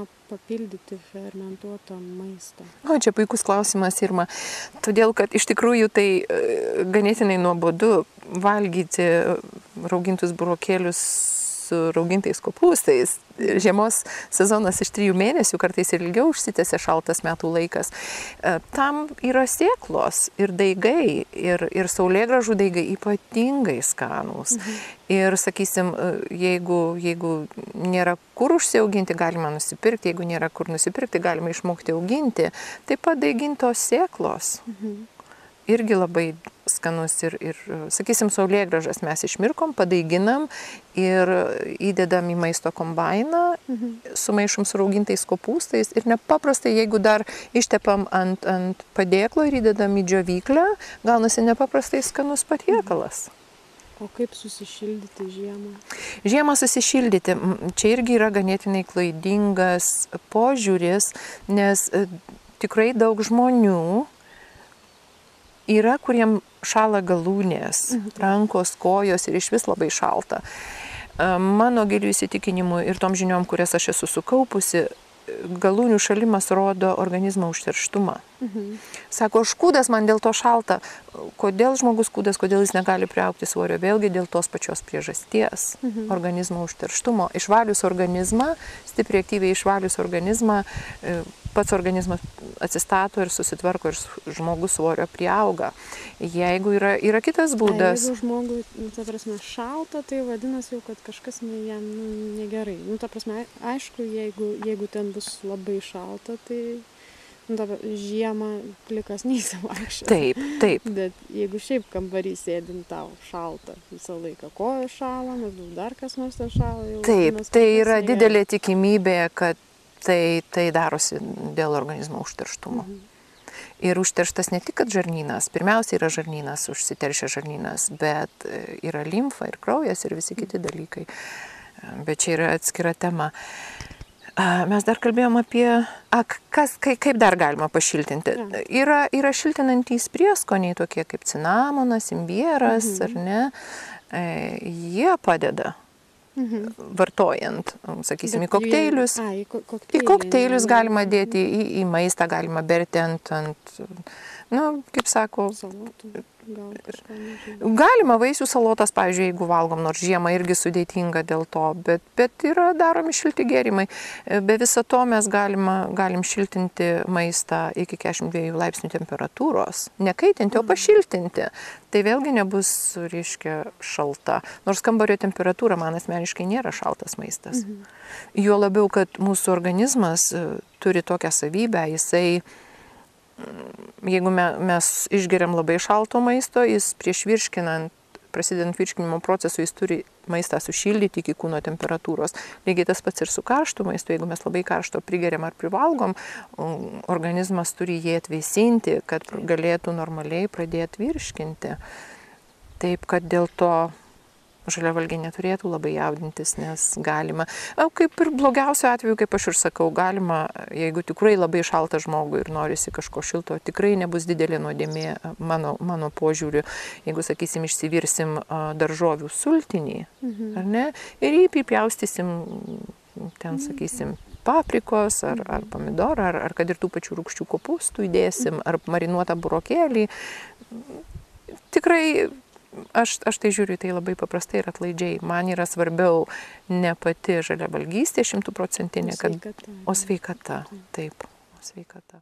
galima papildyti fermentuotą maistą? O, čia puikus klausimas, Irma. Todėl, kad iš tikrųjų tai ganėtinai nuobodu valgyti raugintus burokėlius su raugintais kopūstais. Žiemos sezonas iš 3 mėnesių, kartais ir ilgiau užsitęsia šaltas metų laikas. Tam yra sėklos ir daigai, ir saulėgrąžų daigai ypatingai skanūs. Ir, sakysim, jeigu nėra kur užsiauginti, galima nusipirkti, jeigu nėra kur nusipirkti, galima išmokti auginti. Taip pat daigintos sėklos. Irgi labai skanus ir sakysim, saulėgrąžas mes išmirkom, padaiginam ir įdedam į maisto kombainą, sumaišom su raugintais kopūstais ir nepaprastai, jeigu dar ištepam ant padėklo ir įdedam į džiovyklę, gaunasi nepaprastai skanus patiekalas. O kaip susišildyti žiemą? Žiemą susišildyti, čia irgi yra ganėtinai klaidingas požiūris, nes tikrai daug žmonių yra, kuriem šąla galūnės, rankos, kojos ir iš vis labai šalta. Mano giliu įsitikinimu ir tom žiniom, kurias aš esu sukaupusi, galūnių šalimas rodo organizmo užterštumą. Sako, aš kūdas, man dėl to šalta. Kodėl žmogus kūdas, kodėl jis negali priaugti svorio? Vėlgi dėl tos pačios priežasties. Organizmo užterštumo. Išvalius organizmą, stipriai aktyviai išvalius organizmą, pats organizmas atsistato ir susitvarko ir žmogus svorio priauga. Jeigu yra kitas būdas. Jeigu žmogui, ta prasme, šalta, tai vadinasi jau, kad kažkas jam negerai. Ta prasme, aišku, jeigu ten bus labai šalta, tai žiemą plikas neįsivaikščios. Taip. Bet jeigu šiaip kambarį sėdint tau šalta visą laiką, kojo šalą, dar kas nors ten šalą. Taip, tai yra didelė tikimybė, kad tai darosi dėl organizmo užterštumo. Ir užterštas ne tik, kad žarnynas, pirmiausia yra žarnynas, užsiteršia žarnynas, bet yra limfa ir kraujas ir visi kiti dalykai. Bet čia yra atskira tema. Mes dar kalbėjom apie, kaip dar galima pašiltinti. Yra šiltinantys prieskoniai, tokie kaip cinamonas, imbieras, ar ne, jie padeda. Vartojant, sakysim, į kokteilius. Į kokteilius galima dėti, į maistą galima berti ant kaip sako, galima vaisių salotas, pavyzdžiui, jeigu valgom, nors žiemą irgi sudėtinga dėl to, bet yra daromi šilti gėrimai. Be viso to mes galim šiltinti maistą iki 42 laipsnių temperatūros. Nekaitinti, o pašiltinti. Tai vėlgi nebus, reiškia, šalta. Nors kambario temperatūra man asmeniškai nėra šaltas maistas. Juo labiau, kad mūsų organizmas turi tokią savybę, jisai, jeigu mes išgeriam labai šalto maisto, jis prieš virškinant, prasidedant virškinimo procesui, jis turi maistą sušildyti iki kūno temperatūros. Lygiai tas pats ir su karštu maistu, jeigu mes labai karšto prigeriam ar privalgom, organizmas turi jį atvėsinti, kad galėtų normaliai pradėti virškinti. Taip, kad dėl to žaliavalgiai neturėtų labai jaudintis, nes galima. Kaip ir blogiausiu atveju, kaip aš ir sakau, galima, jeigu tikrai labai šalta žmogui ir norisi kažko šilto, tikrai nebus didelė nuodėmė mano požiūriu. Jeigu, sakysim, išsivirsim daržovių sultinį, ar ne, ir jį pripjaustysim, ten, sakysim, paprikos, ar pomidorą, ar kad ir tų pačių rūgščių kopūstų įdėsim, ar marinuotą burokėlį. Tikrai Aš tai žiūriu tai labai paprastai ir atlaidžiai. Man yra svarbiau ne pati žaliavalgystė 100%, o sveikata. Taip, sveikata.